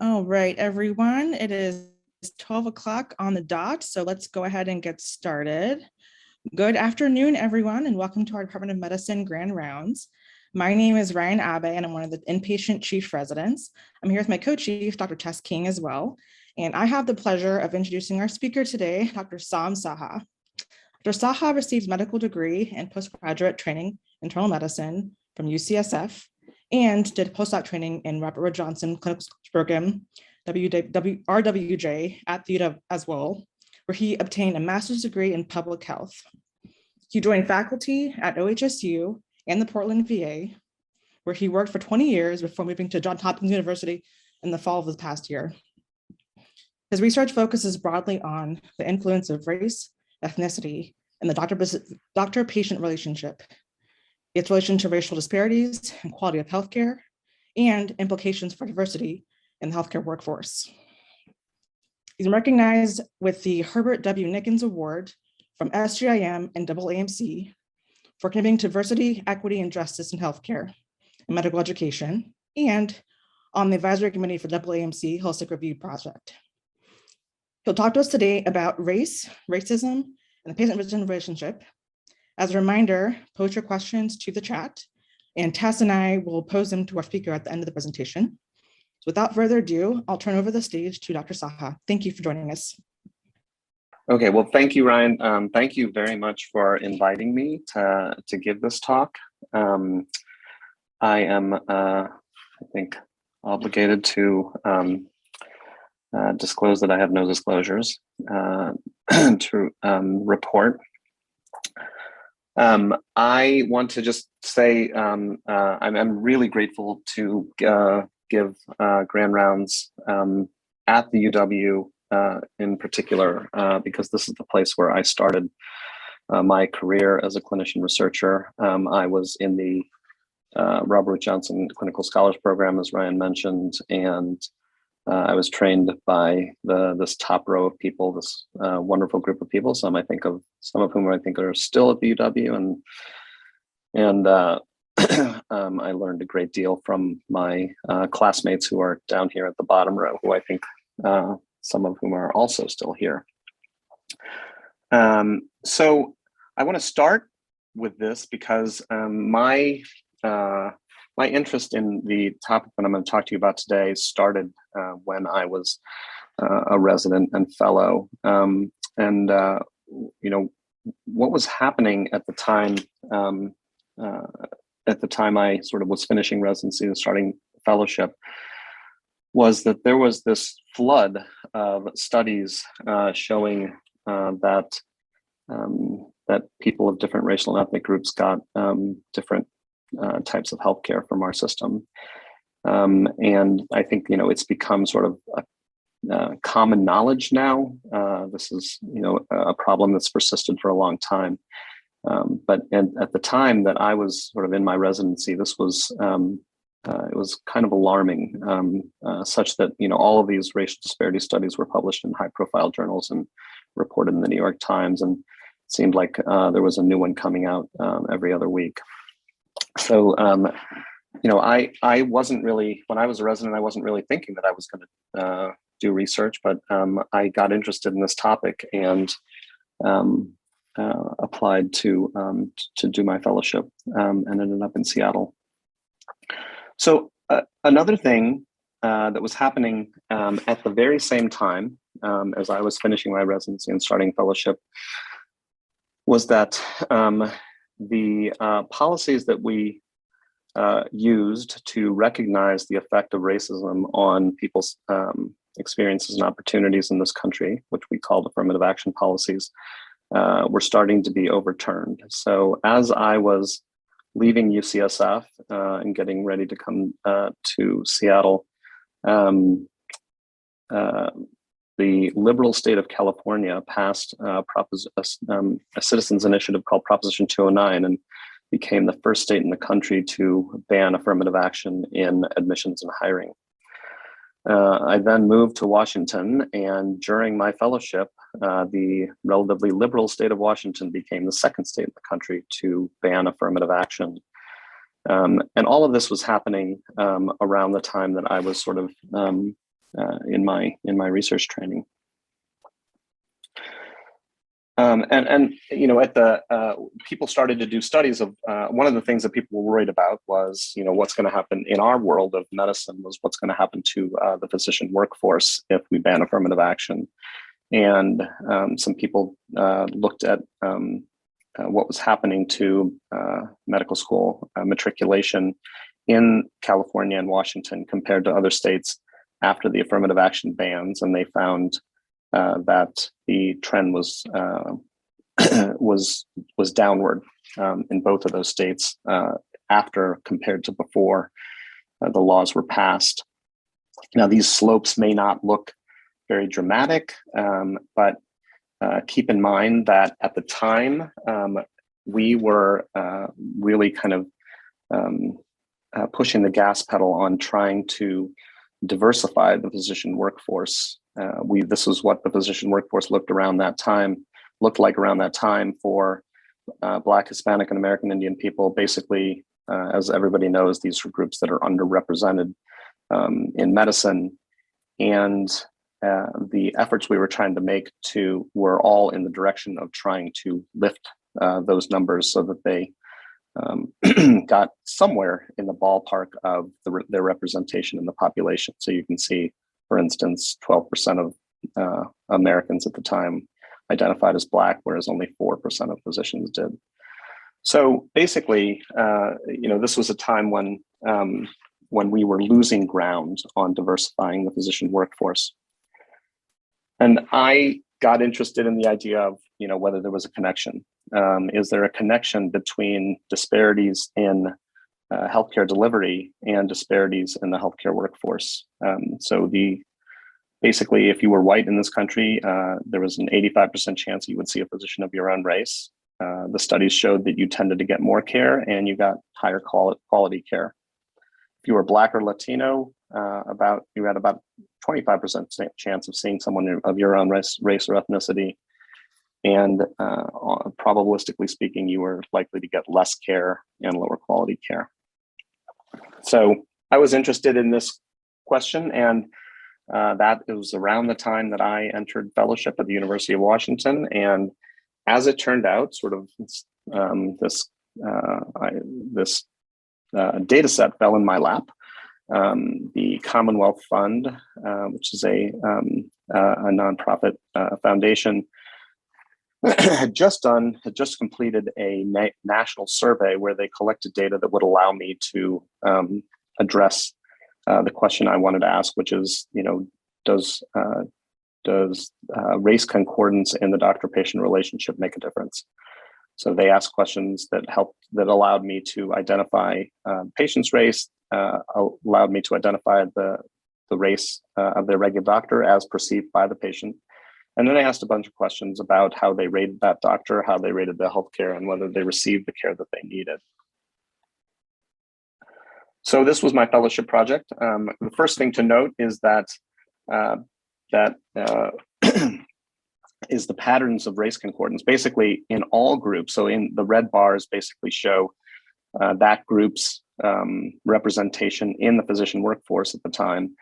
All right, everyone, it is 12 o'clock on the dot, so let's go ahead and get started. Good afternoon, everyone, and welcome to our Department of Medicine Grand Rounds. My name is Ryan Abe, and I'm one of the inpatient chief residents. I'm here with my co-chief, Dr. Tess King, as well, and I have the pleasure of introducing our speaker today, Dr. Sam Saha. Dr. Saha received medical degree and postgraduate training in internal medicine from UCSF and did postdoc training in Robert Wood Johnson Clinical Program, RWJ, at the UW as well, where he obtained a master's degree in public health. He joined faculty at OHSU and the Portland VA, where he worked for 20 years before moving to Johns Hopkins University in the fall of the past year. His research focuses broadly on the influence of race, ethnicity, and the doctor-patient relationship, its relation to racial disparities and quality of healthcare, and implications for diversity in the healthcare workforce. He's recognized with the Herbert W. Nickens Award from SGIM and AAMC for contributing to diversity, equity, and justice in healthcare and medical education, and on the advisory committee for AAMC Holistic Review Project. He'll talk to us today about race, racism, and the patient-physician relationship. As a reminder, post your questions to the chat, and Tess and I will pose them to our speaker at the end of the presentation. So without further ado, I'll turn over the stage to Dr. Saha. Thank you for joining us. Okay, well, thank you, Ryan. Thank you very much for inviting me to give this talk. I am, I think, obligated to disclose that I have no disclosures to report. I want to just say I'm really grateful to give Grand Rounds at the UW in particular, because this is the place where I started my career as a clinician researcher. I was in the Robert Wood Johnson Clinical Scholars Program, as Ryan mentioned, and I was trained by this top row of people, this wonderful group of people. Some of whom I think are still at the UW, and I learned a great deal from my classmates who are down here at the bottom row, who I think some of whom are also still here. So I want to start with this because my interest in the topic that I'm going to talk to you about today started when I was a resident and fellow. You know, what was happening at the time, I sort of was finishing residency and starting fellowship, was that there was this flood of studies showing that people of different racial and ethnic groups got different types of healthcare from our system. And I think, you know, it's become sort of a common knowledge now. This is, you know, a problem that's persisted for a long time. But at the time that I was sort of in my residency, this was, it was kind of alarming, such that, you know, all of these racial disparity studies were published in high profile journals and reported in the New York Times. And it seemed like there was a new one coming out every other week. So, you know, I wasn't really, when I was a resident, I wasn't really thinking that I was going to do research, but I got interested in this topic and applied to do my fellowship and ended up in Seattle. So another thing that was happening at the very same time as I was finishing my residency and starting fellowship was that the policies that we used to recognize the effect of racism on people's experiences and opportunities in this country, which we called affirmative action policies, were starting to be overturned. So as I was leaving UCSF and getting ready to come to Seattle, the liberal state of California passed a citizens initiative called Proposition 209 and became the first state in the country to ban affirmative action in admissions and hiring. I then moved to Washington, and during my fellowship, the relatively liberal state of Washington became the second state in the country to ban affirmative action. And all of this was happening around the time that I was sort of in my research training. And you know, at the people started to do studies of one of the things that people were worried about was, you know, what's going to happen in our world of medicine was what's going to happen to the physician workforce if we ban affirmative action. And some people looked at what was happening to medical school matriculation in California and Washington compared to other states after the affirmative action bans, and they found that the trend was was downward in both of those states after compared to before the laws were passed. Now, these slopes may not look very dramatic, but keep in mind that at the time we were really kind of pushing the gas pedal on trying to diversify the physician workforce. This was what the physician workforce looked like around that time for Black, Hispanic, and American Indian people. Basically, as everybody knows, these are groups that are underrepresented in medicine, and the efforts we were trying to make were all in the direction of trying to lift those numbers so that they got somewhere in the ballpark of their representation in the population. So you can see, for instance, 12% of Americans at the time identified as Black, whereas only 4% of physicians did. So basically, you know, this was a time when we were losing ground on diversifying the physician workforce. And I got interested in the idea of, you know, whether there was a connection. Is there a connection between disparities in healthcare delivery and disparities in the healthcare workforce? Basically, if you were white in this country, there was an 85% chance you would see a physician of your own race. The studies showed that you tended to get more care and you got higher quality care. If you were Black or Latino, you had about 25% chance of seeing someone of your own race or ethnicity. And probabilistically speaking, you were likely to get less care and lower quality care. So I was interested in this question, and that it was around the time that I entered fellowship at the University of Washington. And as it turned out, sort of this data set fell in my lap. The Commonwealth Fund, which is a nonprofit foundation, had just completed a national survey where they collected data that would allow me to address the question I wanted to ask, which is, you know, does race concordance in the doctor-patient relationship make a difference? So they asked questions that allowed me to identify patient's race, allowed me to identify the race of their regular doctor as perceived by the patient. And then I asked a bunch of questions about how they rated that doctor, how they rated the healthcare, and whether they received the care that they needed. So this was my fellowship project. The first thing to note is that is the patterns of race concordance, basically in all groups. So in the red bars basically show that group's representation in the physician workforce at the time.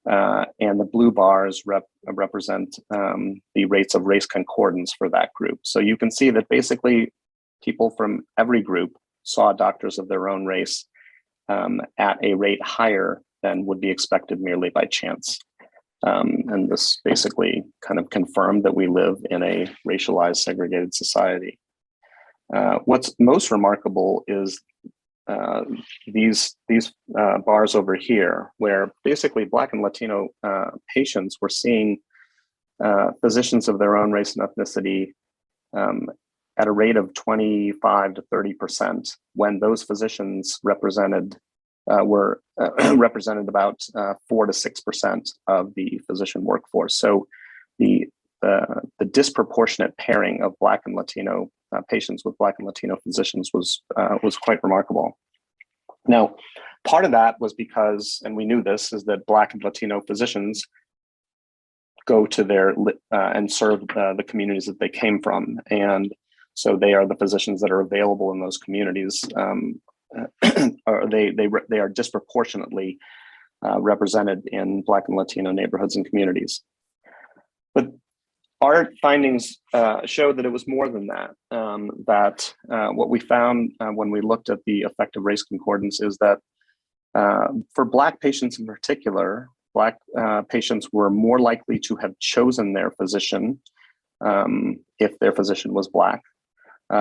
And the blue bars represent the rates of race concordance for that group. So you can see that basically people from every group saw doctors of their own race at a rate higher than would be expected merely by chance. And this basically kind of confirmed that we live in a racialized, segregated society. What's most remarkable is these bars over here, where basically Black and Latino patients were seeing physicians of their own race and ethnicity at a rate of 25 to 30%, when those physicians represented about 4 to 6% of the physician workforce. So the disproportionate pairing of Black and Latino patients with Black and Latino physicians was quite remarkable. Now, part of that was because, and we knew this, is that Black and Latino physicians go to their and serve the communities that they came from, and so they are the physicians that are available in those communities. Or they are disproportionately represented in Black and Latino neighborhoods and communities. But our findings show that it was more than that. What we found when we looked at the effect of race concordance is that for Black patients in particular, Black patients were more likely to have chosen their physician if their physician was Black.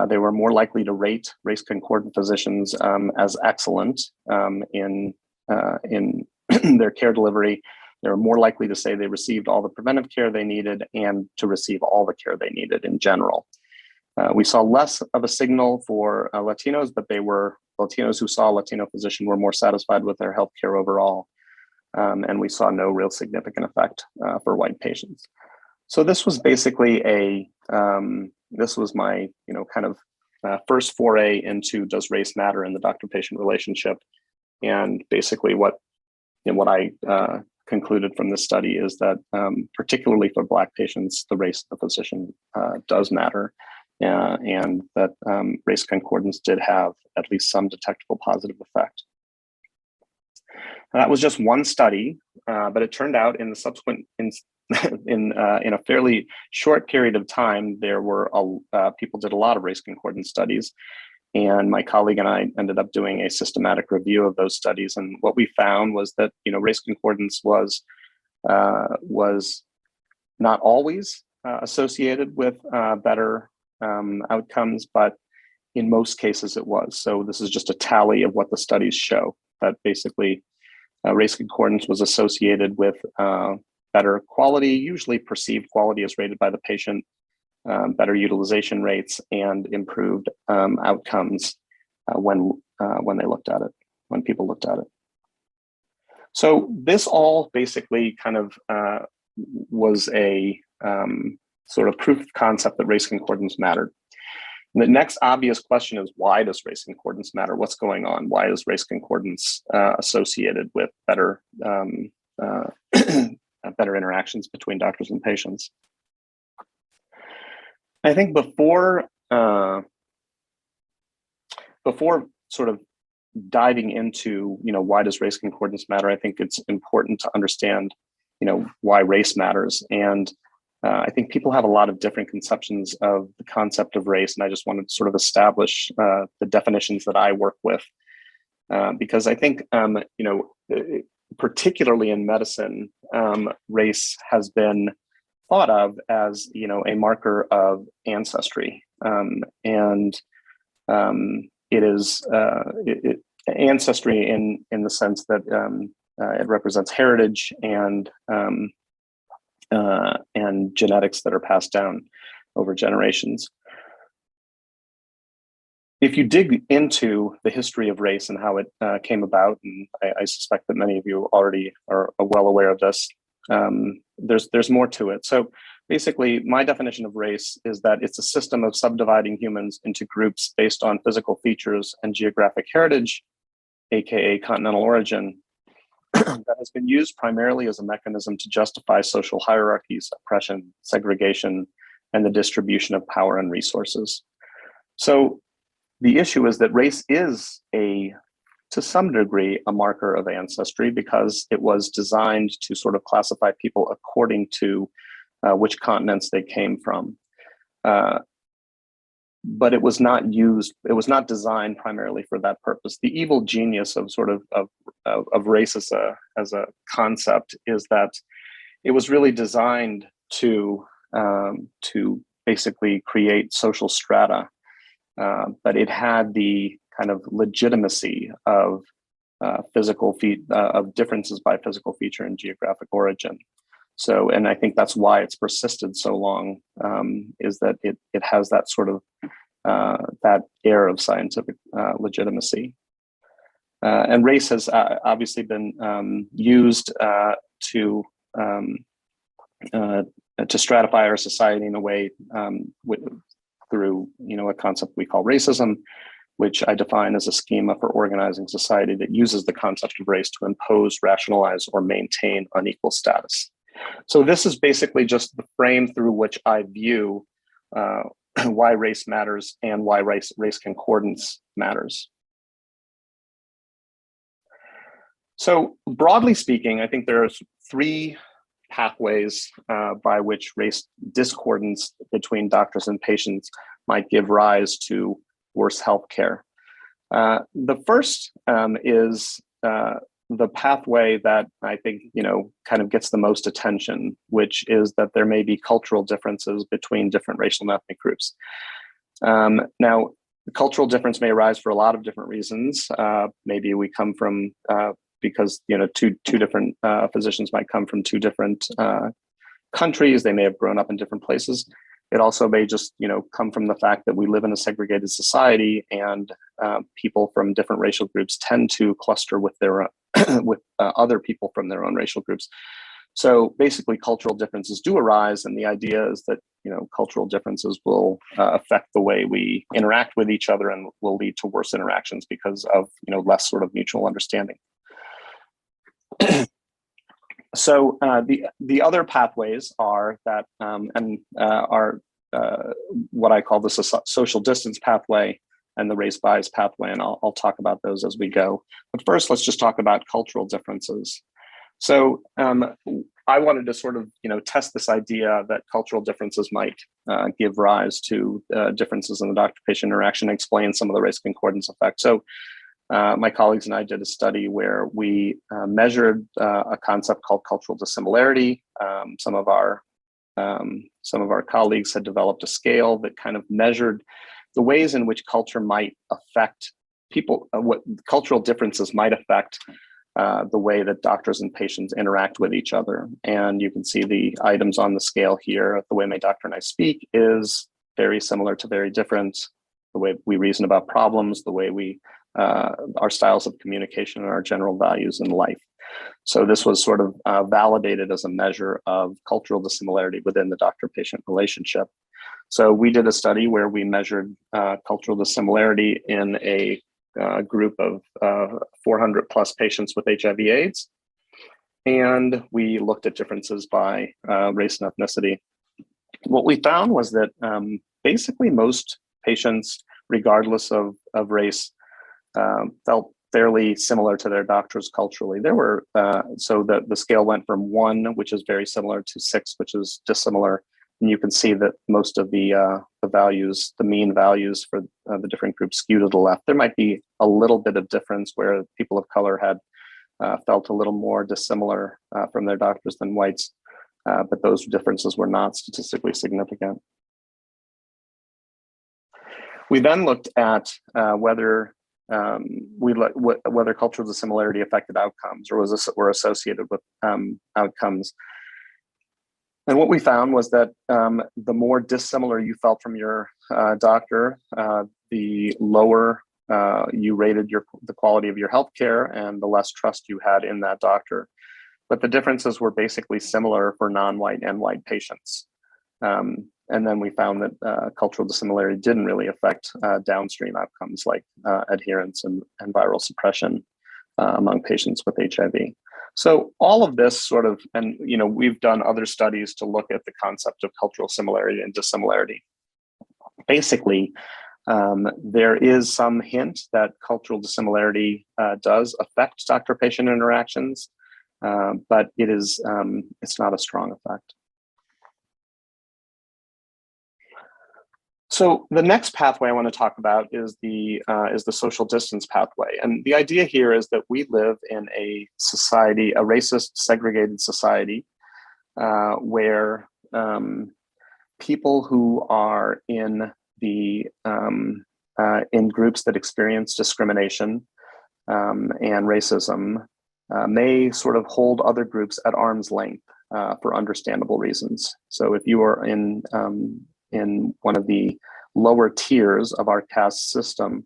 They were more likely to rate race concordant physicians as excellent in their care delivery. They were more likely to say they received all the preventive care they needed and to receive all the care they needed in general. We saw less of a signal for Latinos, but they were Latinos who saw a Latino physician were more satisfied with their healthcare overall. And we saw no real significant effect for white patients. So this was basically this was my, kind of first foray into does race matter in the doctor-patient relationship. And basically what I concluded from this study is that particularly for Black patients, the race of the physician does matter. And that race concordance did have at least some detectable positive effect. That was just one study, but it turned out in the subsequent, in a fairly short period of time, there were people did a lot of race concordance studies, and my colleague and I ended up doing a systematic review of those studies. And what we found was that race concordance was not always associated with better outcomes, but in most cases it was. So this is just a tally of what the studies show, that basically race concordance was associated with better quality, usually perceived quality as rated by the patient, better utilization rates, and improved outcomes when they looked at it, when people looked at it. So this all basically kind of was a sort of proof of concept that race concordance mattered. And the next obvious question is, why does race concordance matter? What's going on? Why is race concordance associated with better better interactions between doctors and patients? I think before sort of diving into why does race concordance matter, I think it's important to understand why race matters. And I think people have a lot of different conceptions of the concept of race, and I just wanted to sort of establish the definitions that I work with, because I think particularly in medicine, race has been thought of as a marker of ancestry, and it is ancestry in the sense that it represents heritage and genetics that are passed down over generations. If you dig into the history of race and how it came about, and I suspect that many of you already are well aware of this, there's more to it. So basically, my definition of race is that it's a system of subdividing humans into groups based on physical features and geographic heritage, aka continental origin, that has been used primarily as a mechanism to justify social hierarchies, oppression, segregation, and the distribution of power and resources. So the issue is that race is to some degree, a marker of ancestry, because it was designed to sort of classify people according to which continents they came from. But it was not designed primarily for that purpose. The evil genius of sort of race as a concept is that it was really designed to basically create social strata, but it had the kind of legitimacy of of differences by physical feature and geographic origin. So, and I think that's why it's persisted so long, is that it has that sort of that air of scientific legitimacy. And race has obviously been used to stratify our society in a way through a concept we call racism, which I define as a schema for organizing society that uses the concept of race to impose, rationalize, or maintain unequal status. So this is basically just the frame through which I view why race matters and why race concordance matters. So broadly speaking, I think there's three pathways by which race discordance between doctors and patients might give rise to worse healthcare. The first is the pathway that I think, kind of gets the most attention, which is that there may be cultural differences between different racial and ethnic groups. Now, the cultural difference may arise for a lot of different reasons. Maybe we come from because two different physicians might come from two different countries. They may have grown up in different places. It also may just come from the fact that we live in a segregated society, and people from different racial groups tend to cluster with their with other people from their own racial groups. So basically, cultural differences do arise, and the idea is that cultural differences will affect the way we interact with each other and will lead to worse interactions because of less sort of mutual understanding. So the other pathways are that are what I call the social distance pathway and the race bias pathway, and I'll talk about those as we go. But first, let's just talk about cultural differences. So I wanted to sort of test this idea that cultural differences might give rise to differences in the doctor-patient interaction and explain some of the race concordance effects. So my colleagues and I did a study where we measured a concept called cultural dissimilarity. Some of our colleagues had developed a scale that kind of measured the ways in which culture might affect people, what cultural differences might affect the way that doctors and patients interact with each other. And you can see the items on the scale here. The way my doctor and I speak is very similar to very different. The way we reason about problems, the way we our styles of communication, and our general values in life. So this was sort of validated as a measure of cultural dissimilarity within the doctor-patient relationship. So we did a study where we measured cultural dissimilarity in a group of 400 plus patients with HIV/AIDS, and we looked at differences by race and ethnicity. What we found was that basically most patients, regardless of race, felt fairly similar to their doctors culturally. There were so the scale went from 1, which is very similar, to 6, which is dissimilar. And you can see that most of the values, the mean values for the different groups, skew to the left. There might be a little bit of difference where people of color had felt a little more dissimilar from their doctors than whites, but those differences were not statistically significant. We then looked at whether cultural dissimilarity affected outcomes or were associated with outcomes. And what we found was that the more dissimilar you felt from your doctor, the lower you rated the quality of your healthcare and the less trust you had in that doctor. But the differences were basically similar for non-white and white patients. And then we found that cultural dissimilarity didn't really affect downstream outcomes like adherence and viral suppression among patients with HIV. So all of this sort of, and we've done other studies to look at the concept of cultural similarity and dissimilarity. Basically, there is some hint that cultural dissimilarity does affect doctor-patient interactions, but it's not a strong effect. So the next pathway I want to talk about is the social distance pathway. And the idea here is that we live in a society, a racist, segregated society, where people who are in groups that experience discrimination and racism may sort of hold other groups at arm's length for understandable reasons. So if you are in one of the lower tiers of our caste system,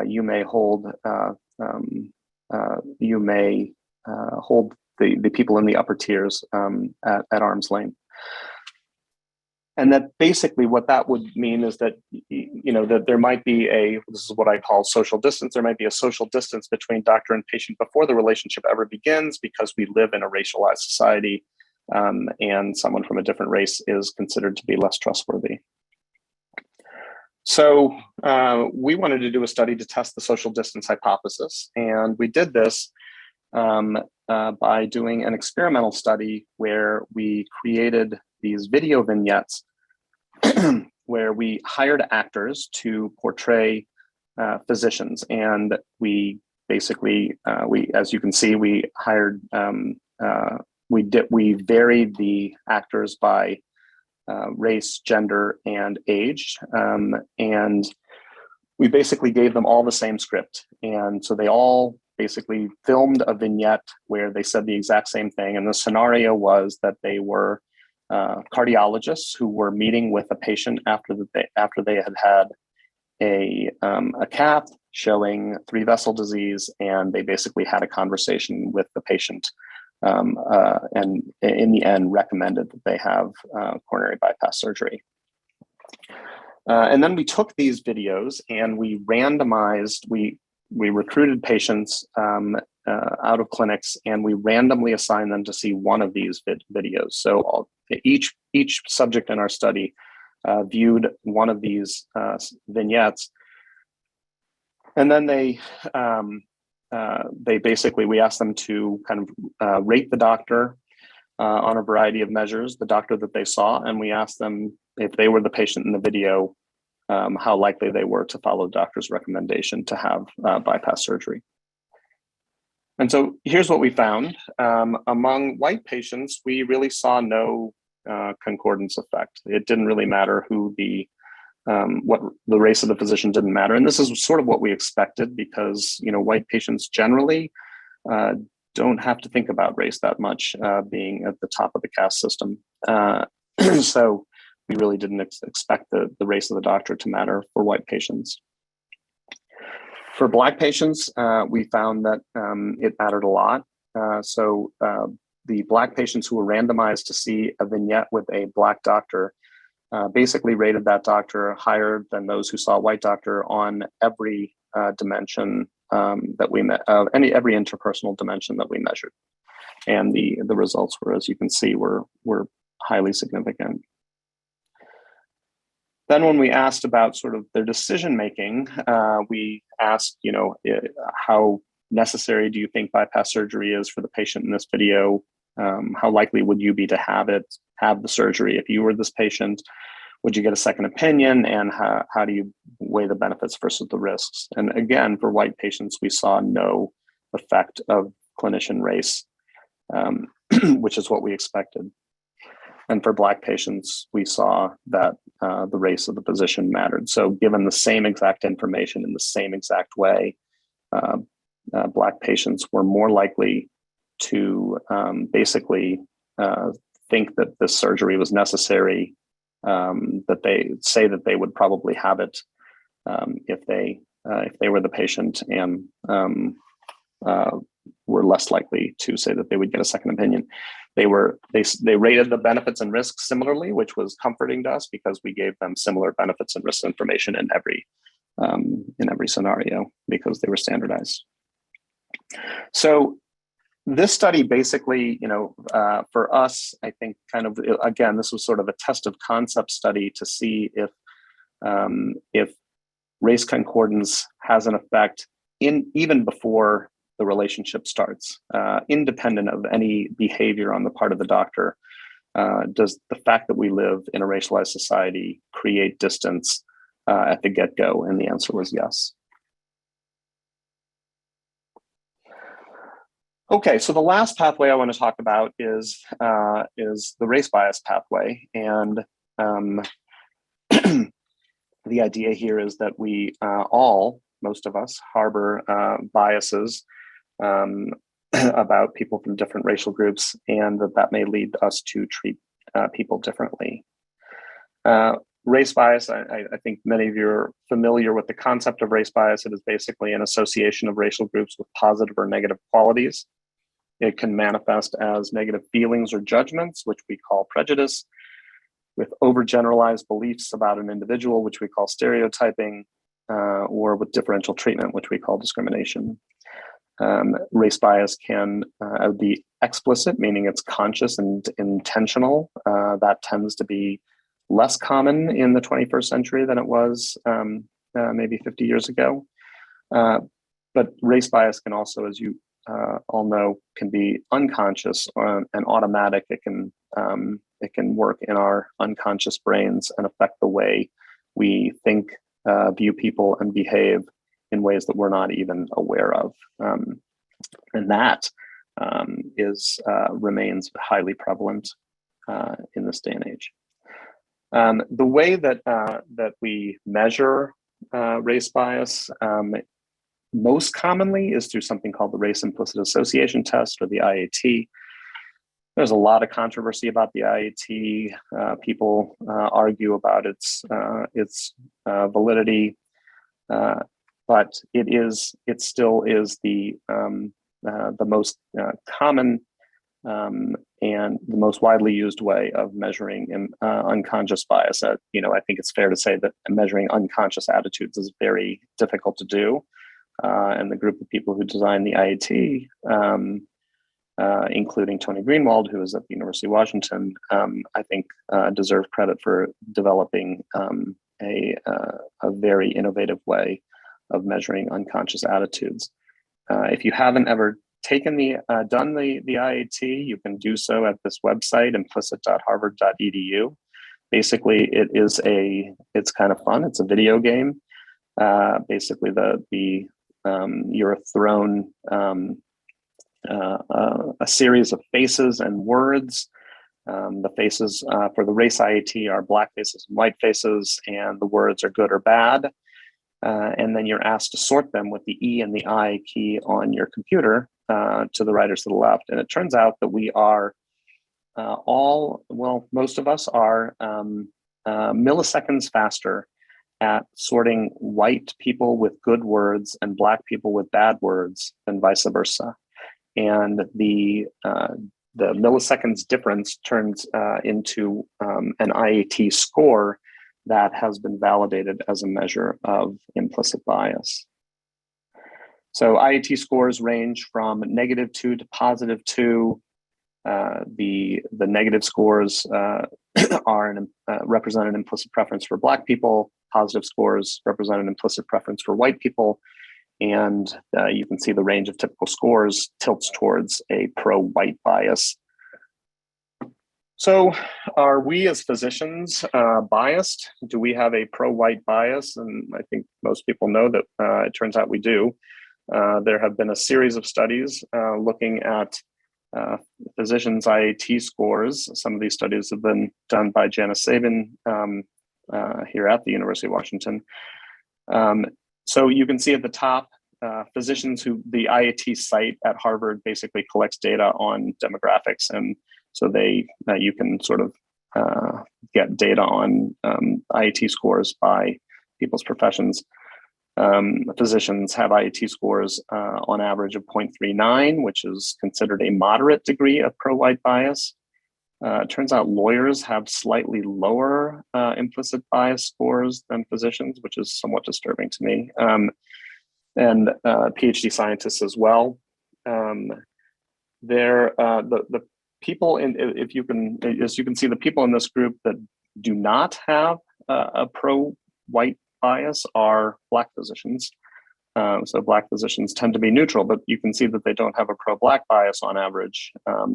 you may hold the people in the upper tiers at arm's length. And that basically what that would mean is that that there might be this is what I call social distance. There might be a social distance between doctor and patient before the relationship ever begins, because we live in a racialized society. And someone from a different race is considered to be less trustworthy. So we wanted to do a study to test the social distance hypothesis. And we did this by doing an experimental study where we created these video vignettes where we hired actors to portray physicians, and we basically, as you can see, we hired, we varied the actors by race, gender, and age, and we basically gave them all the same script, and so they all basically filmed a vignette where they said the exact same thing, and the scenario was that they were cardiologists who were meeting with a patient after they had had a cath showing 3-vessel disease, and they basically had a conversation with the patient, and in the end recommended that they have coronary bypass surgery. And then we took these videos and we randomized, we recruited patients out of clinics, and we randomly assigned them to see one of these videos. So each subject in our study viewed one of these vignettes, and then they basically, we asked them to kind of rate the doctor on a variety of measures, the doctor that they saw, and we asked them if they were the patient in the video, how likely they were to follow the doctor's recommendation to have bypass surgery. And so here's what we found. Among white patients, we really saw no concordance effect. It didn't really matter who what the race of the physician didn't matter. And this is sort of what we expected, because, white patients generally don't have to think about race that much, being at the top of the caste system. So we really didn't expect the race of the doctor to matter for white patients. For Black patients, we found that it mattered a lot. So the Black patients who were randomized to see a vignette with a Black doctor basically rated that doctor higher than those who saw a white doctor on every dimension that we met, every interpersonal dimension that we measured. And the results were, as you can see, were highly significant. Then when we asked about sort of their decision-making, we asked, how necessary do you think bypass surgery is for the patient in this video? How likely would you be to have the surgery if you were this patient? Would you get a second opinion? And how do you weigh the benefits versus the risks? And again, for white patients, we saw no effect of clinician race, which is what we expected. And for Black patients, we saw that the race of the physician mattered. So given the same exact information in the same exact way, Black patients were more likely to basically think that this surgery was necessary, that they say that they would probably have it if they were the patient, and were less likely to say that they would get a second opinion. They rated the benefits and risks similarly, which was comforting to us because we gave them similar benefits and risk information in every scenario because they were standardized. So this study basically, for us, I think kind of, again, this was sort of a test of concept study to see if race concordance has an effect even before the relationship starts, independent of any behavior on the part of the doctor. Does the fact that we live in a racialized society create distance at the get-go? And the answer was yes. Okay, so the last pathway I want to talk about is the race bias pathway. And the idea here is that we most of us, harbor biases about people from different racial groups, and that may lead us to treat people differently. Race bias, I think many of you are familiar with the concept of race bias. It is basically an association of racial groups with positive or negative qualities. It can manifest as negative feelings or judgments, which we call prejudice, with overgeneralized beliefs about an individual, which we call stereotyping, or with differential treatment, which we call discrimination. Race bias can be explicit, meaning it's conscious and intentional. That tends to be less common in the 21st century than it was maybe 50 years ago. But race bias can also, as you all know can be unconscious and automatic. It can work in our unconscious brains and affect the way we think, view people, and behave in ways that we're not even aware of. And that remains highly prevalent in this day and age. The way that we measure race bias most commonly is through something called the Race Implicit Association Test, or the IAT. There's a lot of controversy about the IAT. People argue about its validity, but it still is the most common and the most widely used way of measuring unconscious bias. I think it's fair to say that measuring unconscious attitudes is very difficult to do. And the group of people who designed the IAT, including Tony Greenwald, who is at the University of Washington, I think deserve credit for developing a very innovative way of measuring unconscious attitudes. If you haven't ever done the IAT, you can do so at this website, implicit.harvard.edu. Basically, it's kind of fun. It's a video game. Basically, you're thrown a series of faces and words. The faces for the race IAT are black faces and white faces, and the words are good or bad. And then you're asked to sort them with the E and the I key on your computer to the right or to the left. And it turns out that we are most of us are milliseconds faster at sorting white people with good words and black people with bad words than vice versa. And the milliseconds difference turns into an IAT score that has been validated as a measure of implicit bias. So IAT scores range from -2 to +2. The negative scores represent an implicit preference for black people. Positive scores represent an implicit preference for white people. And you can see the range of typical scores tilts towards a pro-white bias. So are we as physicians biased? Do we have a pro-white bias? And I think most people know that it turns out we do. There have been a series of studies looking at physicians' IAT scores. Some of these studies have been done by Janice Sabin here at the University of Washington. So you can see at the top, physicians who the IAT site at Harvard basically collects data on demographics. And so you can sort of get data on IAT scores by people's professions. Physicians have IAT scores on average of 0.39, which is considered a moderate degree of pro-white bias. It turns out lawyers have slightly lower implicit bias scores than physicians, which is somewhat disturbing to me, and PhD scientists as well. The people as you can see, the people in this group that do not have a pro-white bias are black physicians. So black physicians tend to be neutral, but you can see that they don't have a pro-black bias on average.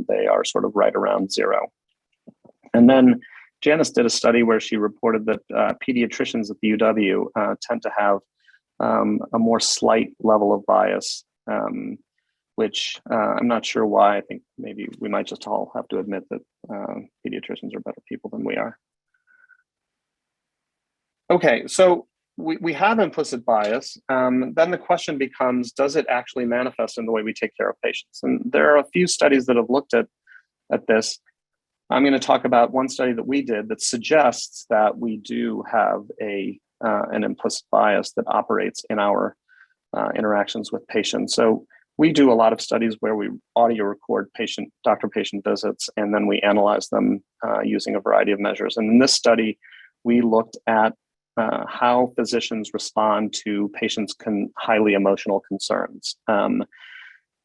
They are sort of right around 0. And then Janice did a study where she reported that pediatricians at the UW tend to have a more slight level of bias, which I'm not sure why. I think maybe we might just all have to admit that pediatricians are better people than we are. Okay, so we have implicit bias. Then the question becomes, does it actually manifest in the way we take care of patients? And there are a few studies that have looked at this. I'm going to talk about one study that we did that suggests that we do have an implicit bias that operates in our interactions with patients. So we do a lot of studies where we audio record doctor-patient visits, and then we analyze them using a variety of measures. And in this study, we looked at how physicians respond to patients' highly emotional concerns.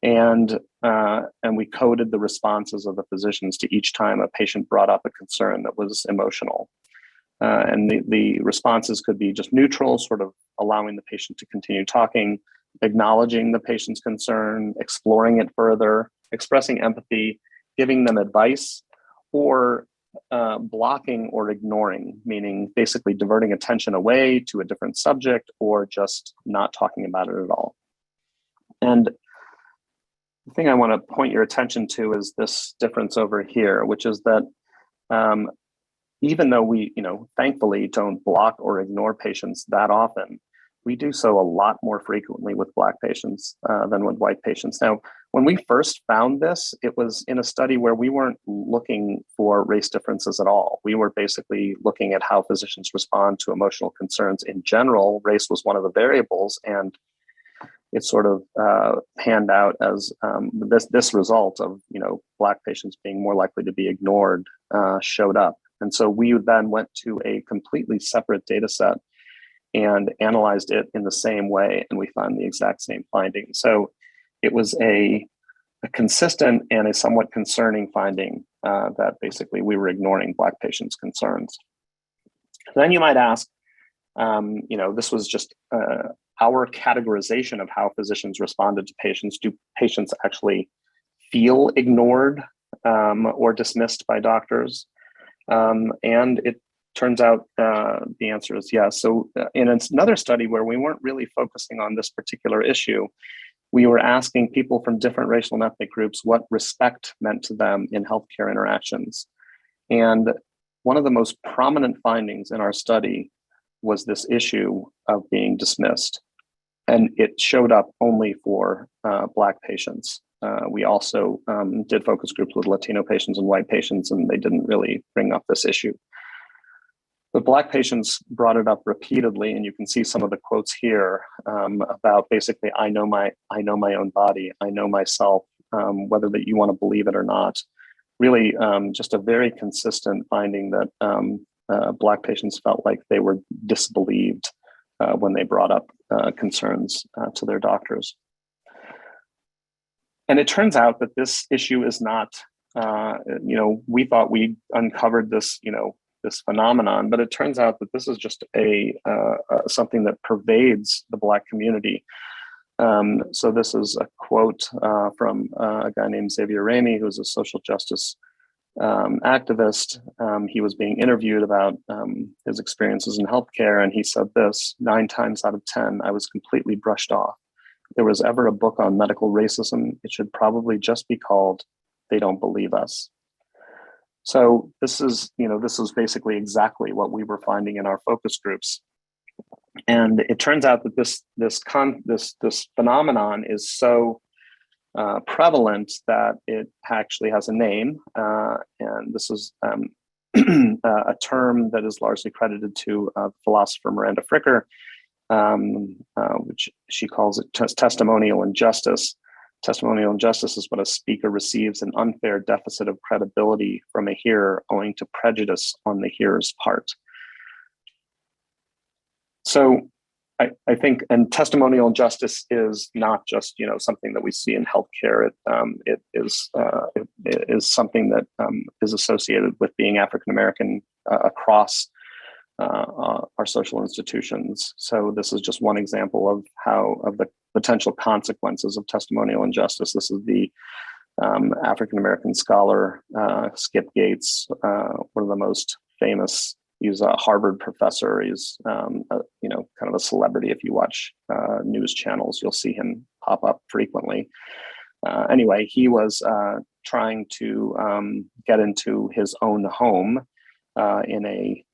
And we coded the responses of the physicians to each time a patient brought up a concern that was emotional. And the responses could be just neutral, sort of allowing the patient to continue talking, acknowledging the patient's concern, exploring it further, expressing empathy, giving them advice, or blocking or ignoring, meaning basically diverting attention away to a different subject or just not talking about it at all. And the thing I want to point your attention to is this difference over here, which is that even though we, thankfully don't block or ignore patients that often, we do so a lot more frequently with Black patients than with white patients. Now, when we first found this, it was in a study where we weren't looking for race differences at all. We were basically looking at how physicians respond to emotional concerns in general. Race was one of the variables, and it sort of panned out as this result of Black patients being more likely to be ignored showed up. And so we then went to a completely separate data set and analyzed it in the same way, and we found the exact same finding. So it was a consistent and a somewhat concerning finding that basically we were ignoring Black patients' concerns. Then you might ask, this was just our categorization of how physicians responded to patients. Do patients actually feel ignored or dismissed by doctors? And it turns out the answer is yes. So in another study where we weren't really focusing on this particular issue, we were asking people from different racial and ethnic groups what respect meant to them in healthcare interactions. And one of the most prominent findings in our study was this issue of being dismissed. And it showed up only for Black patients. We also did focus groups with Latino patients and white patients, and they didn't really bring up this issue. The Black patients brought it up repeatedly, and you can see some of the quotes here about basically, I know my own body, I know myself, whether that you want to believe it or not. Really, just a very consistent finding that Black patients felt like they were disbelieved when they brought up concerns to their doctors. And it turns out that this issue is not, we thought we uncovered this, this phenomenon, but it turns out that this is just something that pervades the Black community. So this is a quote from a guy named Xavier Ramey, who's a social justice activist. He was being interviewed about his experiences in healthcare, and he said this: 9 times out of 10, I was completely brushed off. If there was ever a book on medical racism, it should probably just be called "They Don't Believe Us." So this is basically exactly what we were finding in our focus groups. And it turns out that this phenomenon is so prevalent that it actually has a name, and this is a term that is largely credited to philosopher Miranda Fricker, which she calls it testimonial injustice. Testimonial injustice is when a speaker receives an unfair deficit of credibility from a hearer owing to prejudice on the hearer's part. So I think, and testimonial injustice is not just something that we see in healthcare. It is something that is associated with being African American across our social institutions. So this is just one example of the potential consequences of testimonial injustice. This is the African American scholar Skip Gates, one of the most famous. He's a Harvard professor. He's, kind of a celebrity. If you watch news channels, you'll see him pop up frequently. Anyway, he was trying to get into his own home in a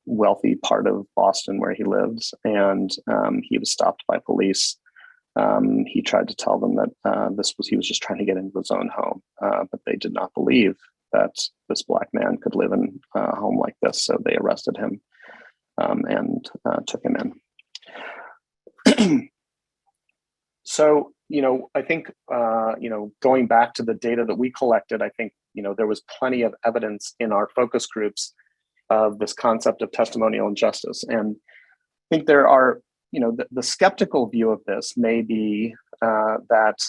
wealthy part of Boston where he lives, and he was stopped by police. He tried to tell them that he was just trying to get into his own home, but they did not believe that this Black man could live in a home like this. So they arrested him and took him in. So, I think, going back to the data that we collected, I think, there was plenty of evidence in our focus groups of this concept of testimonial injustice. And I think there are, the skeptical view of this may be that,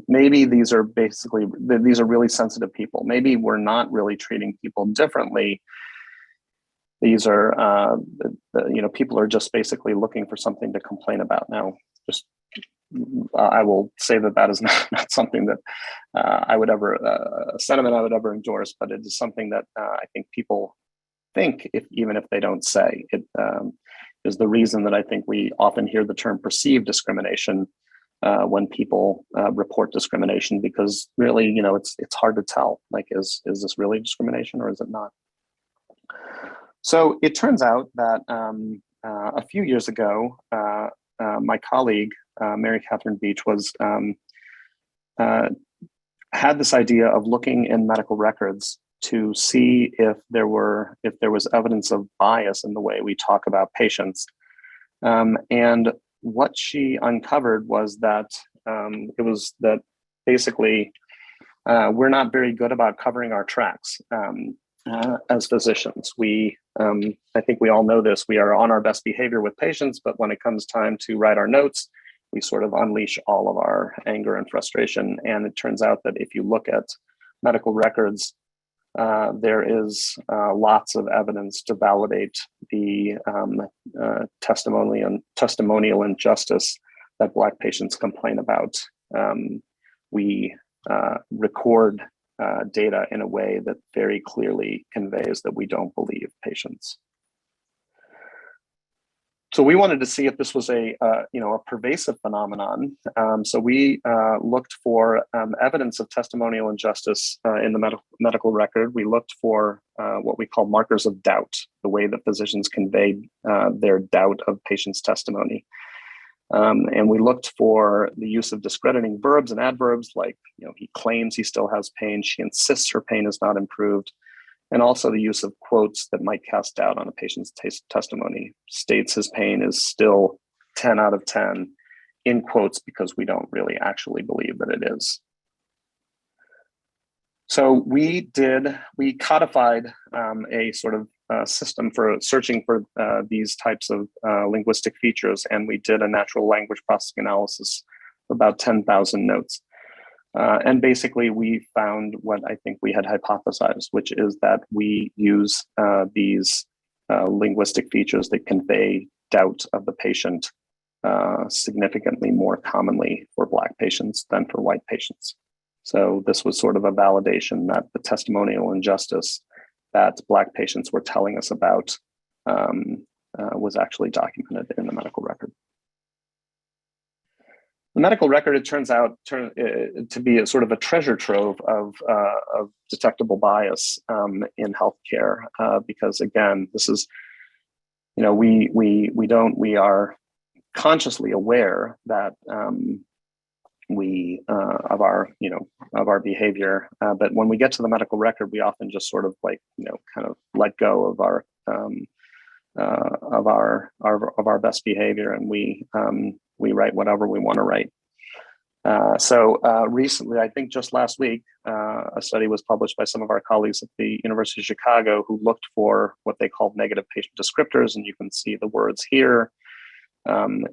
maybe these are really sensitive people. Maybe we're not really treating people differently. These are, people are just basically looking for something to complain about now. Just, I will say that is not something that I would ever, a sentiment I would ever endorse, but it is something that I think people think, even if they don't say. It is the reason that I think we often hear the term perceived discrimination when people report discrimination, because really, it's hard to tell, like, is this really discrimination or is it not? So it turns out that a few years ago, my colleague, Mary Catherine Beach, had this idea of looking in medical records to see if there was evidence of bias in the way we talk about patients. And what she uncovered was that basically we're not very good about covering our tracks as physicians. I think we all know this. We are on our best behavior with patients, but when it comes time to write our notes, we sort of unleash all of our anger and frustration. And it turns out that if you look at medical records, there is lots of evidence to validate the testimonial injustice that Black patients complain about. We record data in a way that very clearly conveys that we don't believe patients. So we wanted to see if this was a pervasive phenomenon. So we looked for evidence of testimonial injustice in the medical record. We looked for what we call markers of doubt, the way that physicians conveyed their doubt of patients' testimony. And we looked for the use of discrediting verbs and adverbs, like, he claims he still has pain, she insists her pain is not improved. And also the use of quotes that might cast doubt on a patient's testimony. States his pain is still 10 out of 10 in quotes, because we don't really actually believe that it is. So we codified a sort of system for searching for these types of linguistic features, and we did a natural language processing analysis of about 10,000 notes. And basically, we found what I think we had hypothesized, which is that we use these linguistic features that convey doubt of the patient significantly more commonly for Black patients than for white patients. So this was sort of a validation that the testimonial injustice that Black patients were telling us about was actually documented in the medical record. The medical record, it turns out to be a sort of a treasure trove of detectable bias in healthcare, because again, this is, we are consciously aware that of our behavior, but when we get to the medical record, we often just sort of kind of let go of our best behavior, and we write whatever we want to write. So recently, I think just last week, a study was published by some of our colleagues at the University of Chicago who looked for what they called negative patient descriptors, and you can see the words here in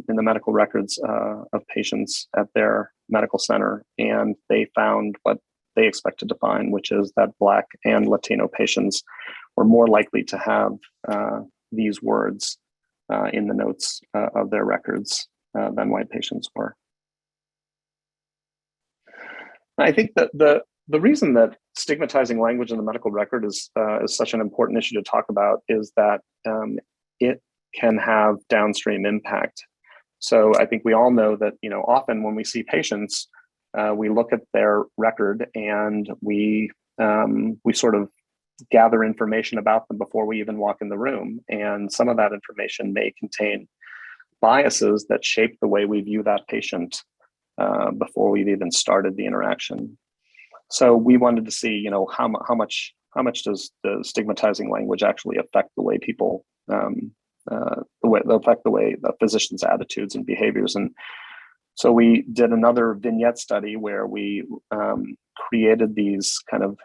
the medical records of patients at their medical center, and they found what they expected to find, which is that Black and Latino patients were more likely to have these words in the notes of their records than white patients were. I think that the reason that stigmatizing language in the medical record is such an important issue to talk about is that it can have downstream impact. So I think we all know that often when we see patients, we look at their record and we sort of gather information about them before we even walk in the room. And some of that information may contain biases that shape the way we view that patient before we've even started the interaction. So we wanted to see, how much does the stigmatizing language actually affect the way people, affect the way the physicians' attitudes and behaviors. And so we did another vignette study where we created these kind of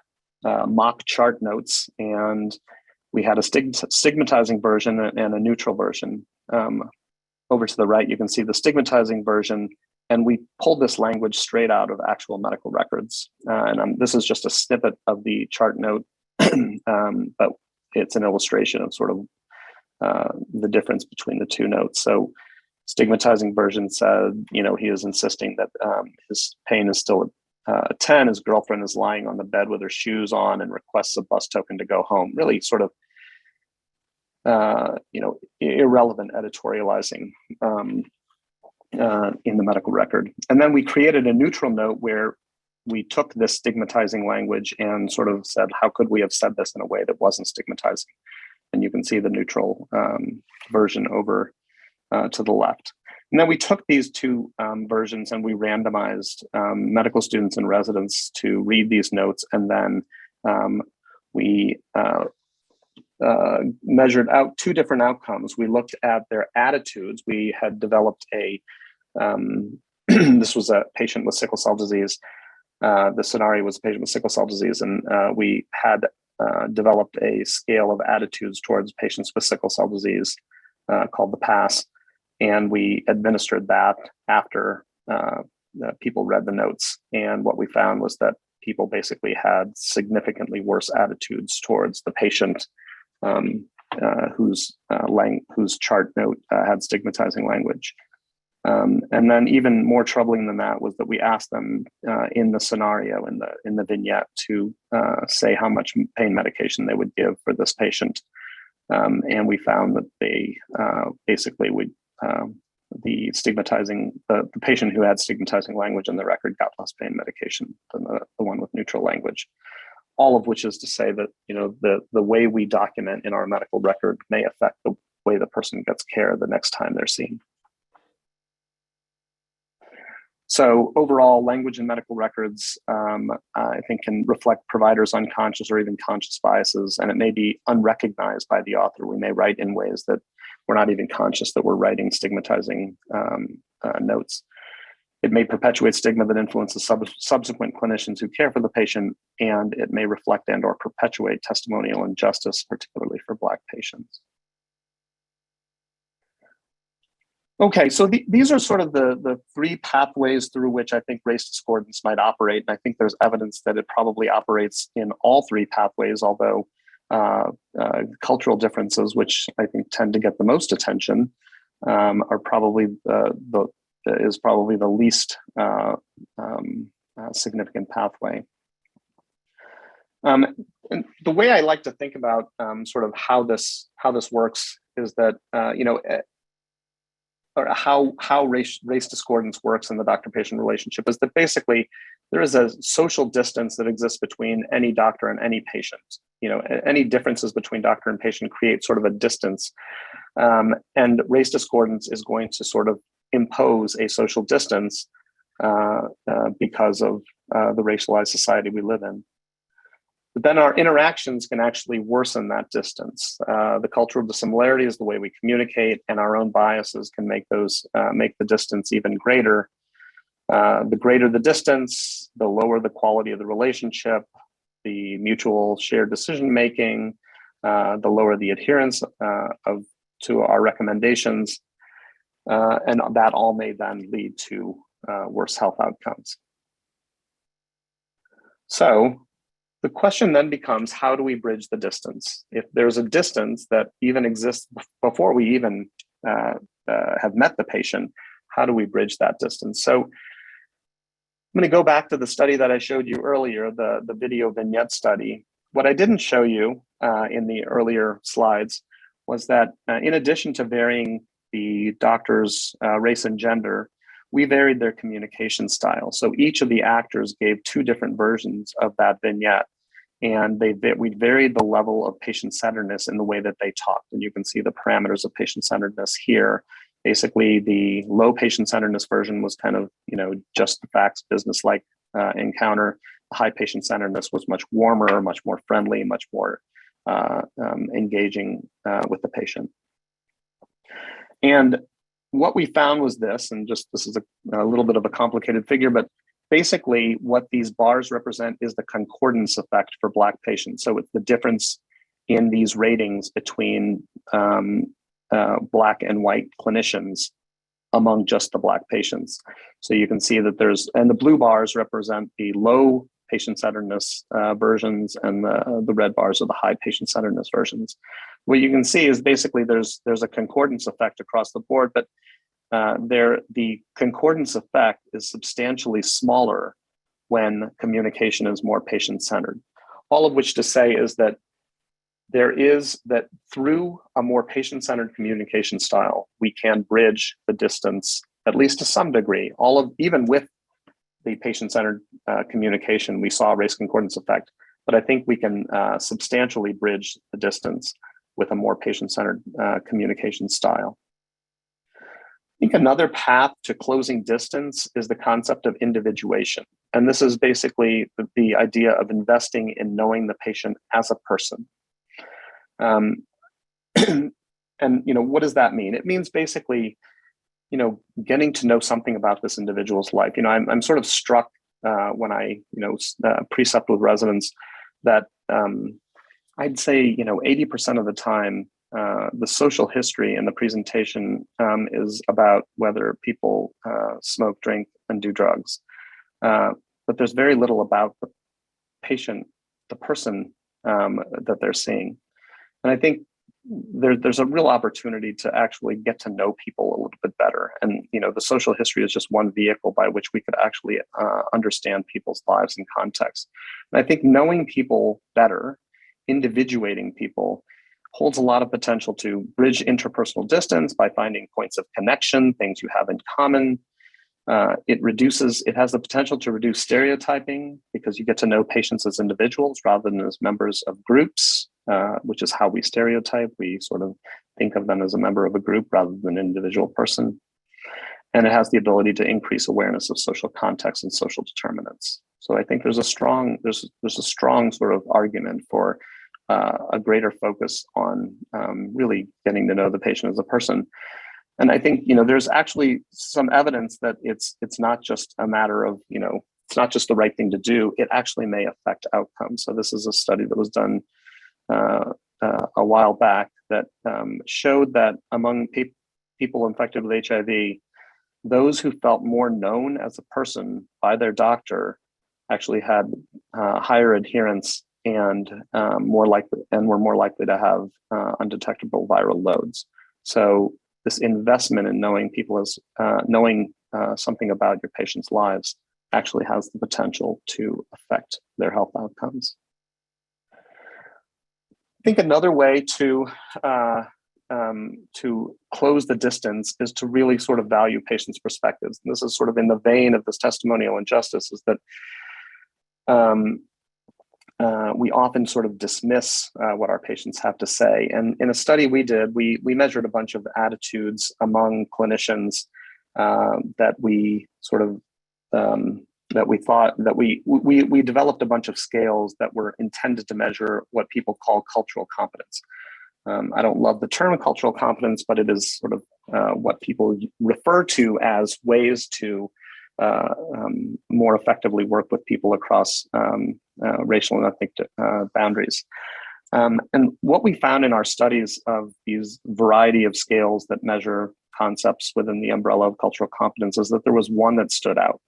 mock chart notes, and we had a stigmatizing version and a neutral version. Over to the right, you can see the stigmatizing version, and we pulled this language straight out of actual medical records. And this is just a snippet of the chart note but it's an illustration of sort of the difference between the two notes. So stigmatizing version said, he is insisting that his pain is still at 10. His girlfriend is lying on the bed with her shoes on and requests a bus token to go home. Really sort of, irrelevant editorializing in the medical record. And then we created a neutral note where we took this stigmatizing language and sort of said, how could we have said this in a way that wasn't stigmatizing? And you can see the neutral version over to the left. And then we took these two versions and we randomized medical students and residents to read these notes. And then we measured out two different outcomes. We looked at their attitudes. We had developed this was a patient with sickle cell disease. The scenario was a patient with sickle cell disease, and we had developed a scale of attitudes towards patients with sickle cell disease called the PASS, and we administered that after people read the notes. And what we found was that people basically had significantly worse attitudes towards the patient whose chart note had stigmatizing language. And then even more troubling than that was that we asked them in the scenario, in the vignette, to say how much pain medication they would give for this patient. And we found that they basically would, the patient who had stigmatizing language in the record got less pain medication than the one with neutral language. All of which is to say that, the way we document in our medical record may affect the way the person gets care the next time they're seen. So overall, language in medical records, I think, can reflect providers' unconscious or even conscious biases, and it may be unrecognized by the author. We may write in ways that we're not even conscious that we're writing stigmatizing notes. It may perpetuate stigma that influences subsequent clinicians who care for the patient, and it may reflect and or perpetuate testimonial injustice, particularly for Black patients. Okay, so these are sort of the three pathways through which I think race discordance might operate. And I think there's evidence that it probably operates in all three pathways, although cultural differences, which I think tend to get the most attention, are probably the least significant pathway. And the way I like to think about sort of how this works is that or how race discordance works in the doctor-patient relationship is that basically there is a social distance that exists between any doctor and any patient. Any differences between doctor and patient create sort of a distance, and race discordance is going to sort of impose a social distance because of the racialized society we live in. But then our interactions can actually worsen that distance. The cultural dissimilarity is the way we communicate, and our own biases can make the distance even greater. The greater the distance, the lower the quality of the relationship, the mutual shared decision-making, the lower the adherence to our recommendations, and that all may then lead to worse health outcomes. So the question then becomes, how do we bridge the distance? If there's a distance that even exists before we even have met the patient, how do we bridge that distance? So I'm going to go back to the study that I showed you earlier, the video vignette study. What I didn't show you in the earlier slides was that in addition to varying the doctor's race and gender, we varied their communication style. So each of the actors gave two different versions of that vignette, and we varied the level of patient-centeredness in the way that they talked. And you can see the parameters of patient-centeredness here. Basically, the low patient-centeredness version was kind of, just the facts, business-like encounter. The high patient-centeredness was much warmer, much more friendly, much more engaging with the patient. And what we found was this, and this is a little bit of a complicated figure, but basically what these bars represent is the concordance effect for Black patients. So it's the difference in these ratings between Black and white clinicians among just the Black patients. So you can see that and the blue bars represent the low patient-centeredness versions, and the red bars are the high patient-centeredness versions. What you can see is basically there's a concordance effect across the board, but the concordance effect is substantially smaller when communication is more patient-centered. All of which to say is that through a more patient-centered communication style, we can bridge the distance, at least to some degree. Even with the patient-centered communication, we saw a race concordance effect, but I think we can substantially bridge the distance with a more patient-centered communication style. I think another path to closing distance is the concept of individuation. And this is basically the idea of investing in knowing the patient as a person. And what does that mean? It means basically, getting to know something about this individual's life. I'm sort of struck when I, precept with residents that I'd say, 80% of the time, the social history in the presentation is about whether people smoke, drink, and do drugs. But there's very little about the patient, the person that they're seeing. And I think there's a real opportunity to actually get to know people a little bit better. And, the social history is just one vehicle by which we could actually understand people's lives and context. And I think knowing people better, individuating people, holds a lot of potential to bridge interpersonal distance by finding points of connection, things you have in common. It has the potential to reduce stereotyping because you get to know patients as individuals rather than as members of groups, which is how we stereotype. We sort of think of them as a member of a group rather than an individual person. And it has the ability to increase awareness of social context and social determinants. So I think there's a strong sort of argument for a greater focus on really getting to know the patient as a person. And I think, there's actually some evidence that it's not just a matter of, it's not just the right thing to do, it actually may affect outcomes. So this is a study that was done a while back that showed that among people infected with HIV, those who felt more known as a person by their doctor actually had higher adherence and were more likely to have undetectable viral loads. So this investment in knowing people as knowing something about your patient's lives actually has the potential to affect their health outcomes. I think another way to close the distance is to really sort of value patients' perspectives. And this is sort of in the vein of this testimonial injustice, is that we often sort of dismiss what our patients have to say. And in a study we did, we measured a bunch of attitudes among clinicians that we sort of that we thought that we developed a bunch of scales that were intended to measure what people call cultural competence. I don't love the term cultural competence, but it is sort of what people refer to as ways to more effectively work with people across racial and ethnic boundaries. And what we found in our studies of these variety of scales that measure concepts within the umbrella of cultural competence is that there was one that stood out.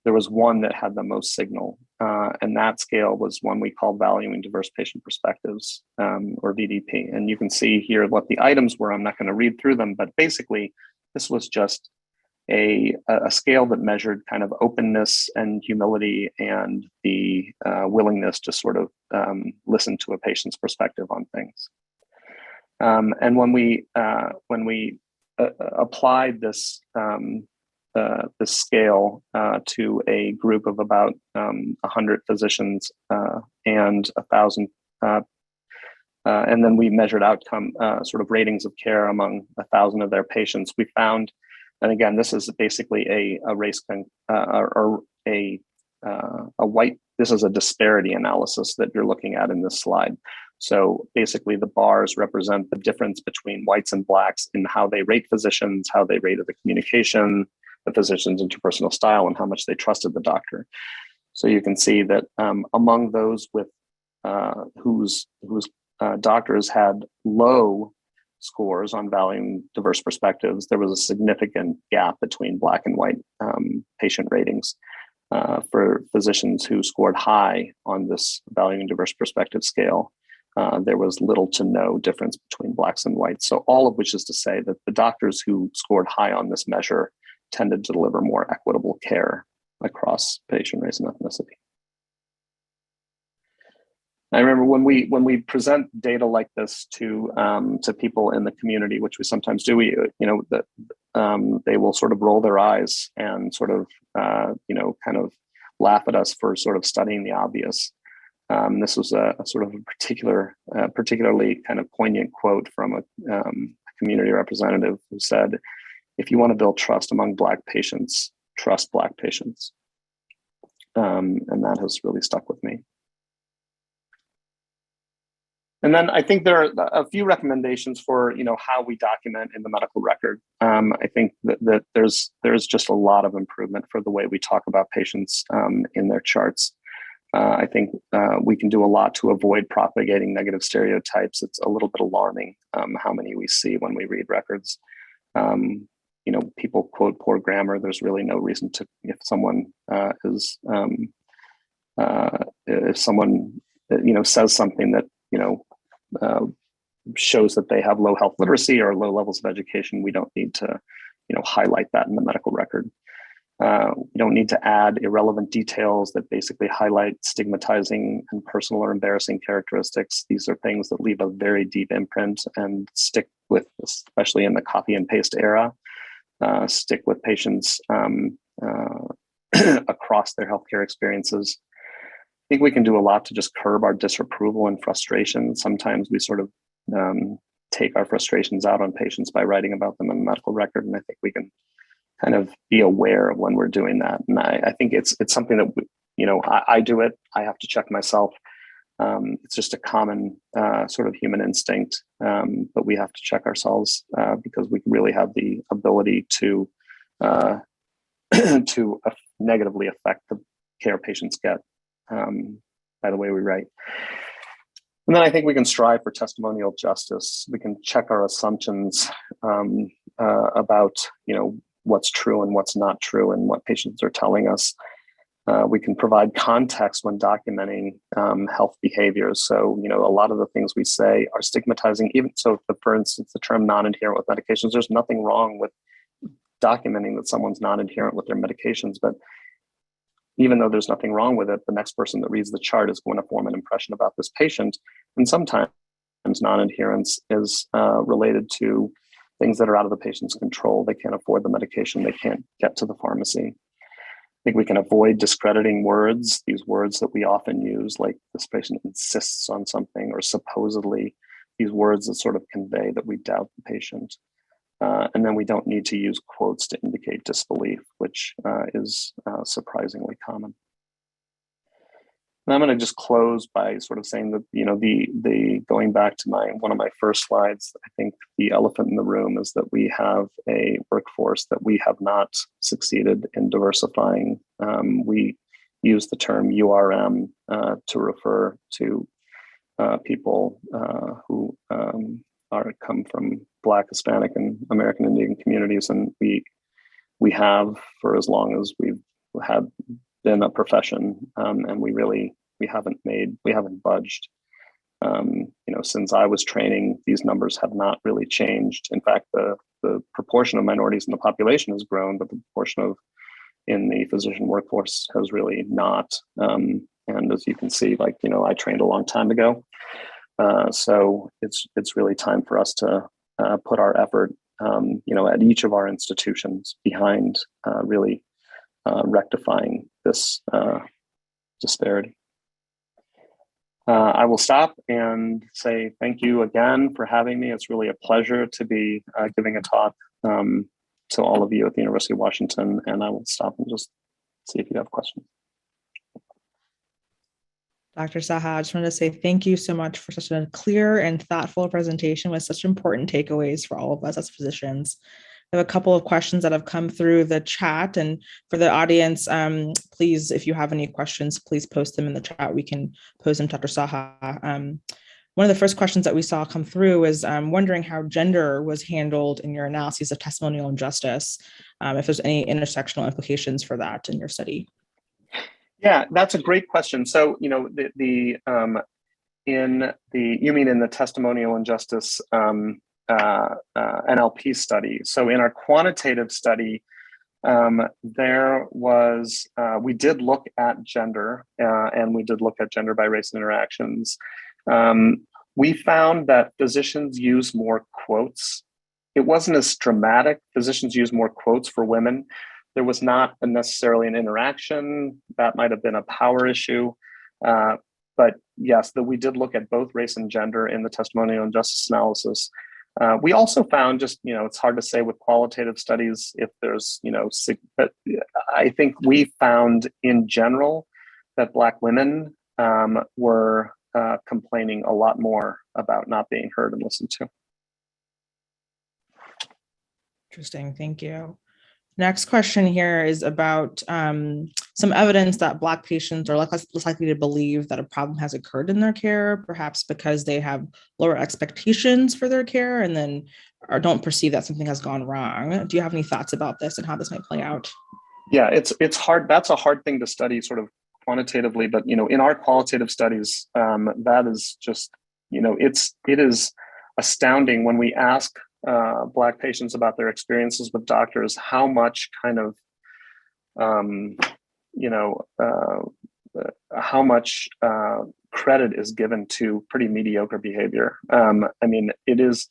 There was one that had the most signal, and that scale was one we call Valuing Diverse Patient Perspectives, or VDP. And you can see here what the items were. I'm not going to read through them, but basically this was just a scale that measured kind of openness and humility and the willingness to sort of listen to a patient's perspective on things. And when we applied this scale to a group of about 100 physicians and 1,000, and then we measured outcome sort of ratings of care among 1,000 of their patients, we found. And again, this is basically a race or a white. This is a disparity analysis that you're looking at in this slide. So basically, the bars represent the difference between whites and blacks in how they rate physicians, how they rated the communication, the physician's interpersonal style, and how much they trusted the doctor. So you can see that among those with whose doctors had low scores on valuing diverse perspectives, there was a significant gap between black and white patient ratings. for physicians who scored high on this valuing diverse perspective scale, there was little to no difference between Blacks and whites. So all of which is to say that the doctors who scored high on this measure tended to deliver more equitable care across patient race and ethnicity. I remember when we present data like this to people in the community, which we sometimes do, they will sort of roll their eyes and sort of kind of laugh at us for sort of studying the obvious. This was a sort of a particularly kind of poignant quote from a community representative who said, "If you want to build trust among Black patients, trust Black patients," and that has really stuck with me. And then I think there are a few recommendations for how we document in the medical record. I think that there's just a lot of improvement for the way we talk about patients in their charts. I think we can do a lot to avoid propagating negative stereotypes. It's a little bit alarming how many we see when we read records. People quote poor grammar. There's really no reason to, if someone says something that shows that they have low health literacy or low levels of education, we don't need to highlight that in the medical record. We don't need to add irrelevant details that basically highlight stigmatizing and personal or embarrassing characteristics. These are things that leave a very deep imprint and stick with, especially in the copy and paste era, stick with patients across their healthcare experiences. I think we can do a lot to just curb our disapproval and frustration. Sometimes we sort of take our frustrations out on patients by writing about them in the medical record, and I think we can kind of be aware of when we're doing that. And I think it's something that I do it. I have to check myself. It's just a common sort of human instinct, but we have to check ourselves because we really have the ability to negatively affect the care patients get by the way we write. And then I think we can strive for testimonial justice. We can check our assumptions about what's true and what's not true and what patients are telling us. We can provide context when documenting health behaviors. So, a lot of the things we say are stigmatizing. Even so, for instance, the term non-adherent with medications, there's nothing wrong with documenting that someone's non-adherent with their medications. But even though there's nothing wrong with it, the next person that reads the chart is going to form an impression about this patient. And sometimes non-adherence is related to things that are out of the patient's control. They can't afford the medication. They can't get to the pharmacy. I think we can avoid discrediting words, these words that we often use, like this patient insists on something, or supposedly, these words that sort of convey that we doubt the patient. And then we don't need to use quotes to indicate disbelief, which is surprisingly common. And I'm going to just close by sort of saying that, the going back to one of my first slides, I think the elephant in the room is that we have a workforce that we have not succeeded in diversifying. We use the term URM to refer to people who come from Black, Hispanic, and American Indian communities, and we have for as long as we've had been a profession, and we haven't budged. Since I was training, these numbers have not really changed. In fact, the proportion of minorities in the population has grown, but the proportion in the physician workforce has really not. And as you can see, I trained a long time ago. So it's really time for us to put our effort, at each of our institutions behind really rectifying this disparity. I will stop and say thank you again for having me. It's really a pleasure to be giving a talk to all of you at the University of Washington, and I will stop and just see if you have questions. Dr. Saha, I just wanted to say thank you so much for such a clear and thoughtful presentation with such important takeaways for all of us as physicians. I have a couple of questions that have come through the chat, and for the audience, please, if you have any questions, please post them in the chat. We can pose them to Dr. Saha. One of the first questions that we saw come through is wondering how gender was handled in your analyses of testimonial injustice, if there's any intersectional implications for that in your study. Yeah, that's a great question. So, you know, you mean in the Testimonial and Justice NLP study. So in our quantitative study, there was, we did look at gender and we did look at gender by race and interactions. We found that physicians use more quotes. It wasn't as dramatic. Physicians use more quotes for women. There was not necessarily an interaction. That might have been a power issue. But yes, we did look at both race and gender in the testimonial and justice analysis. We also found just, you know, it's hard to say with qualitative studies if there's, you know, but I think we found in general that Black women were complaining a lot more about not being heard and listened to. Interesting, thank you. Next question here is about some evidence that Black patients are less likely to believe that a problem has occurred in their care, perhaps because they have lower expectations for their care and then or don't perceive that something has gone wrong. Do you have any thoughts about this and how this might play out? Yeah, it's hard. That's a hard thing to study sort of quantitatively, but, you know, in our qualitative studies, that is just, you know, it is astounding when we ask Black patients about their experiences with doctors, how much kind of, you know, how much credit is given to pretty mediocre behavior. I mean, it's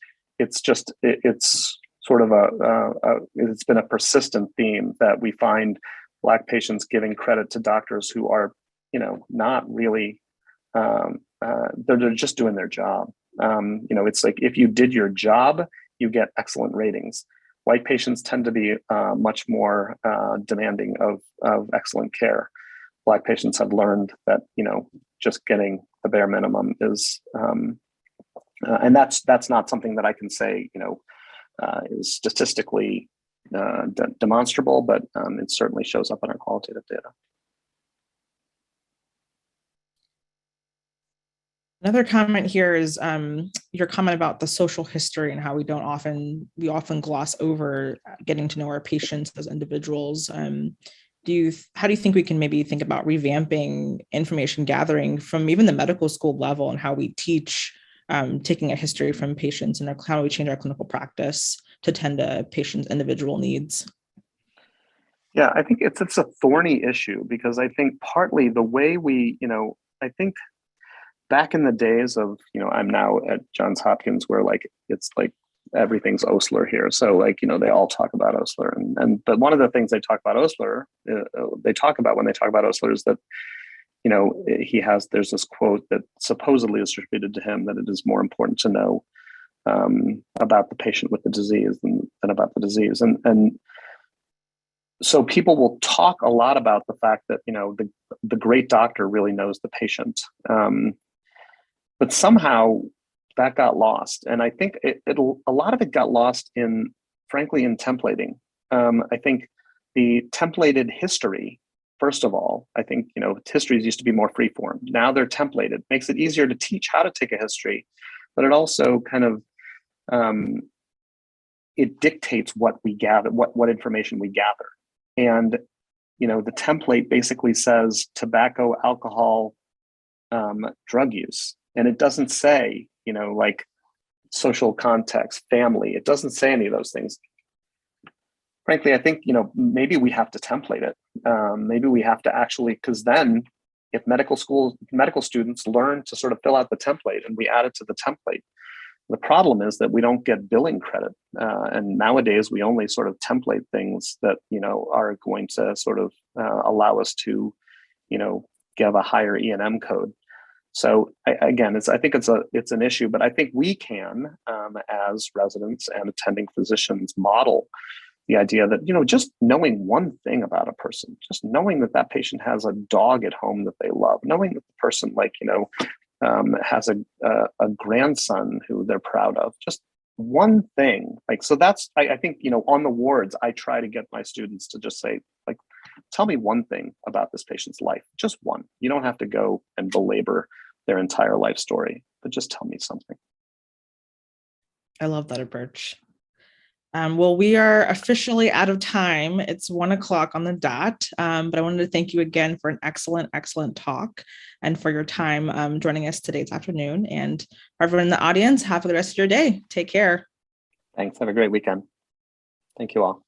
sort of it's been a persistent theme that we find Black patients giving credit to doctors who are, you know, not really, they're just doing their job. You know, it's like, if you did your job, you get excellent ratings. White patients tend to be much more demanding of excellent care. Black patients have learned that, you know, just getting the bare minimum is, and that's not something that I can say, you know, is statistically demonstrable, but it certainly shows up in our qualitative data. Another comment here is your comment about the social history and how we often gloss over getting to know our patients as individuals. How do you think we can maybe think about revamping information gathering from even the medical school level and how we teach taking a history from patients and how do we change our clinical practice to tend to patients' individual needs? Yeah, I think it's a thorny issue because I think partly the way we, you know, I think back in the days of, you know, I'm now at Johns Hopkins where like, it's like everything's Osler here. So like, you know, they all talk about Osler but one of the things they talk about Osler, when they talk about Osler is that, you know, there's this quote that supposedly is attributed to him that it is more important to know about the patient with the disease than about the disease. And so people will talk a lot about the fact that, you know, the great doctor really knows the patient. But somehow that got lost. And I think a lot of it got lost frankly, in templating. I think the templated history, first of all, I think, you know, histories used to be more freeform. Now they're templated, makes it easier to teach how to take a history, but it also kind of, it dictates what we gather, what information we gather. And, you know, the template basically says tobacco, alcohol, drug use. And it doesn't say, you know, like social context, family. It doesn't say any of those things. Frankly, I think, you know, maybe we have to template it. Maybe we have to actually, because then if medical students learn to sort of fill out the template and we add it to the template, the problem is that we don't get billing credit. And nowadays we only sort of template things that, you know, are going to sort of allow us to, you know, give a higher E&M code. So I think it's an issue, but I think we can, as residents and attending physicians, model the idea that, you know, just knowing one thing about a person, just knowing that that patient has a dog at home that they love, knowing that the person, like, you know, has a grandson who they're proud of, just one thing. Like, so that's, I think, you know, on the wards, I try to get my students to just say, like, tell me one thing about this patient's life, just one. You don't have to go and belabor their entire life story, but just tell me something. I love that approach. Well, we are officially out of time. It's 1:00 on the dot, but I wanted to thank you again for an excellent, excellent talk and for your time joining us today this afternoon. And for everyone in the audience, have a good rest of your day. Take care. Thanks. Have a great weekend. Thank you all.